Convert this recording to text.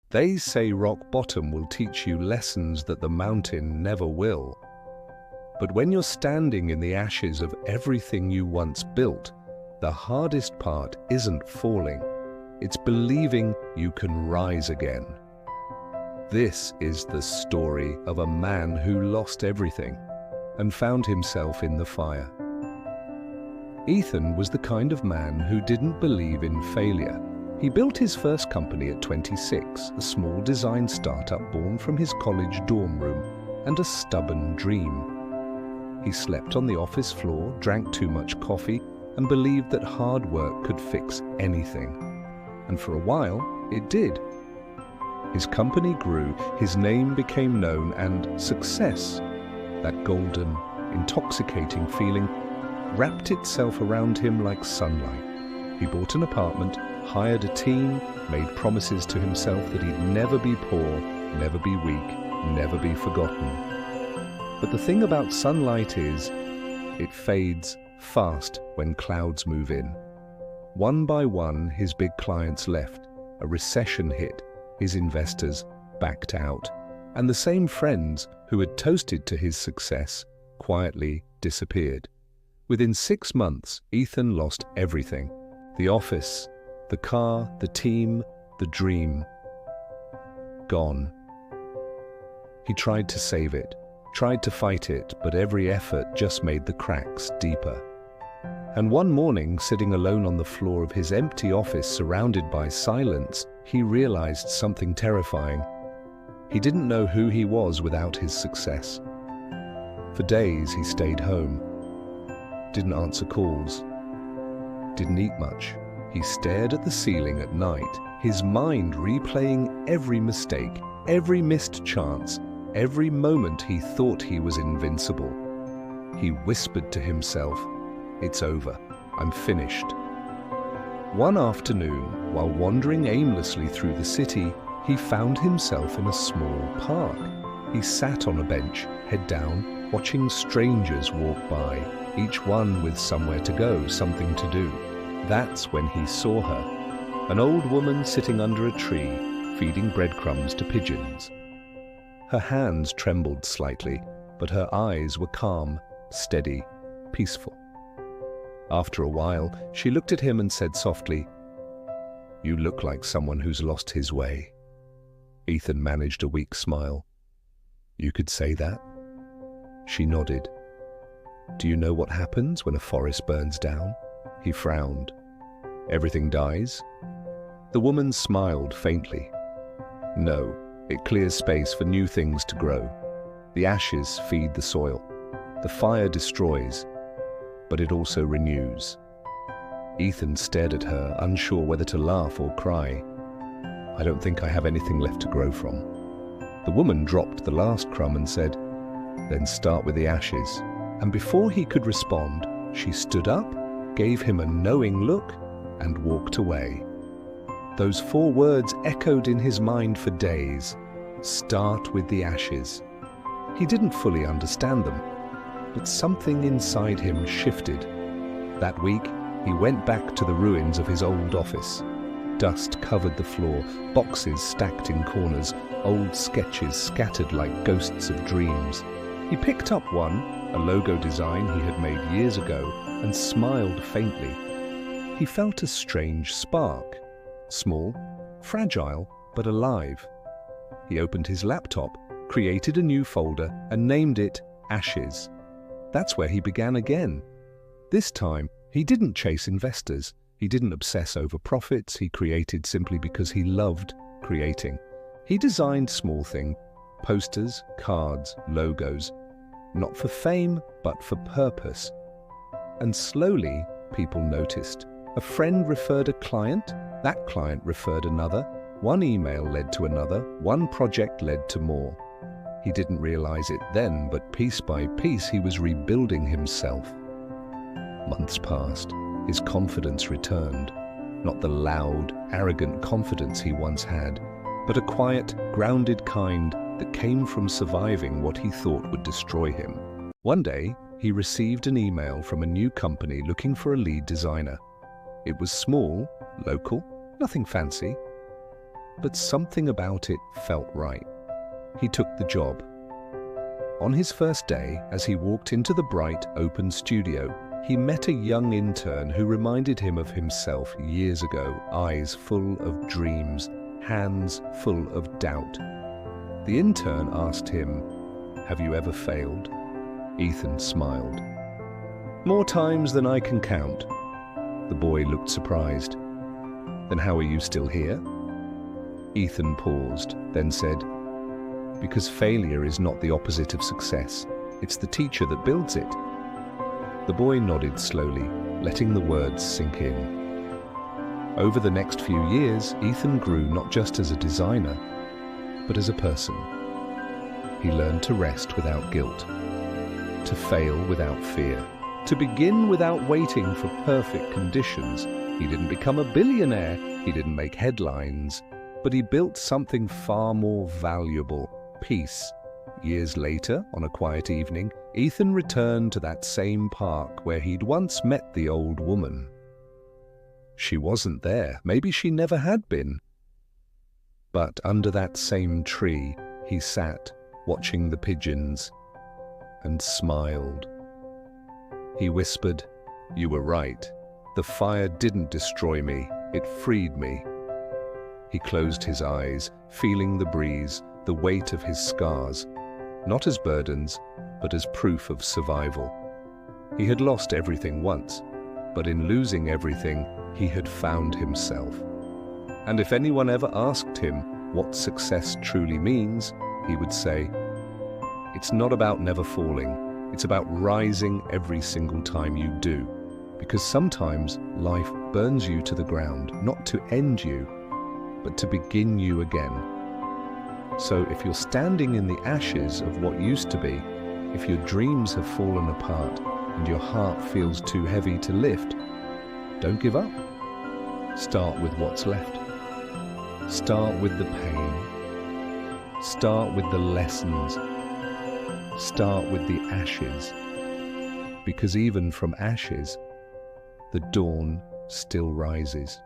They say rock bottom will teach you lessons that the mountain never will. But when you're standing in the ashes of everything you once built, the hardest part isn't falling. It's believing you can rise again. This is the story of a man who lost everything and found himself in the fire. Ethan was the kind of man who didn't believe in failure. He built his first company at 26, a small design startup born from his college dorm room and a stubborn dream. He slept on the office floor, drank too much coffee, and believed that hard work could fix anything. And for a while, it did. His company grew, his name became known, and success, that golden, intoxicating feeling, wrapped itself around him like sunlight. He bought an apartment, hired a team, made promises to himself that he'd never be poor, never be weak, never be forgotten. But the thing about sunlight is, it fades fast when clouds move in. One by one, his big clients left, a recession hit, his investors backed out, and the same friends who had toasted to his success quietly disappeared. Within 6 months, Ethan lost everything. The office, the car, the team, the dream. Gone. He tried to save it, tried to fight it, but every effort just made the cracks deeper. And one morning, sitting alone on the floor of his empty office surrounded by silence, he realized something terrifying. He didn't know who he was without his success. For days he stayed home, didn't answer calls, didn't eat much. He stared at the ceiling at night, his mind replaying every mistake, every missed chance, every moment he thought he was invincible. He whispered to himself, "It's over. I'm finished." One afternoon, while wandering aimlessly through the city, he found himself in a small park. He sat on a bench, head down, watching strangers walk by, each one with somewhere to go, something to do. That's when he saw her, an old woman sitting under a tree, feeding breadcrumbs to pigeons. Her hands trembled slightly, but her eyes were calm, steady, peaceful. After a while, she looked at him and said softly, "You look like someone who's lost his way." Ethan managed a weak smile. "You could say that?" She nodded. "Do you know what happens when a forest burns down?" He frowned. "Everything dies?" The woman smiled faintly. "No, it clears space for new things to grow. The ashes feed the soil. The fire destroys, but it also renews." Ethan stared at her, unsure whether to laugh or cry. "I don't think I have anything left to grow from." The woman dropped the last crumb and said, "Then start with the ashes." And before he could respond, she stood up, gave him a knowing look, and walked away. Those 4 words echoed in his mind for days. Start with the ashes. He didn't fully understand them, but something inside him shifted. That week, he went back to the ruins of his old office. Dust covered the floor, boxes stacked in corners, old sketches scattered like ghosts of dreams. He picked up one, a logo design he had made years ago, and smiled faintly. He felt a strange spark, small, fragile, but alive. He opened his laptop, created a new folder, and named it Ashes. That's where he began again. This time, he didn't chase investors. He didn't obsess over profits. He created simply because he loved creating. He designed small things, posters, cards, logos, not for fame, but for purpose. And slowly, people noticed. A friend referred a client, that client referred another, one email led to another, one project led to more. He didn't realize it then, but piece by piece he was rebuilding himself. Months passed. His confidence returned. Not the loud, arrogant confidence he once had, but a quiet, grounded kind that came from surviving what he thought would destroy him. One day, he received an email from a new company looking for a lead designer. It was small, local, nothing fancy. but something about it felt right. He took the job. On his first day, as he walked into the bright, open studio, he met a young intern who reminded him of himself years ago, eyes full of dreams, hands full of doubt. The intern asked him, "Have you ever failed?" Ethan smiled. "More times than I can count." The boy looked surprised. "Then how are you still here?" Ethan paused, then said, "Because failure is not the opposite of success. It's the teacher that builds it." The boy nodded slowly, letting the words sink in. Over the next few years, Ethan grew not just as a designer, but as a person. He learned to rest without guilt, to fail without fear, to begin without waiting for perfect conditions. He didn't become a billionaire, he didn't make headlines, but he built something far more valuable: peace. Years later, on a quiet evening, Ethan returned to that same park where he'd once met the old woman. She wasn't there, maybe she never had been. But under that same tree, he sat, watching the pigeons, and smiled. He whispered, "You were right. The fire didn't destroy me, it freed me." He closed his eyes, feeling the breeze, the weight of his scars, not as burdens, but as proof of survival. He had lost everything once, but in losing everything, he had found himself. And if anyone ever asked him what success truly means, he would say, "It's not about never falling, it's about rising every single time you do." Because sometimes life burns you to the ground, not to end you, but to begin you again. So if you're standing in the ashes of what used to be, if your dreams have fallen apart and your heart feels too heavy to lift, don't give up. Start with what's left. Start with the pain. Start with the lessons. Start with the ashes. Because even from ashes, the dawn still rises.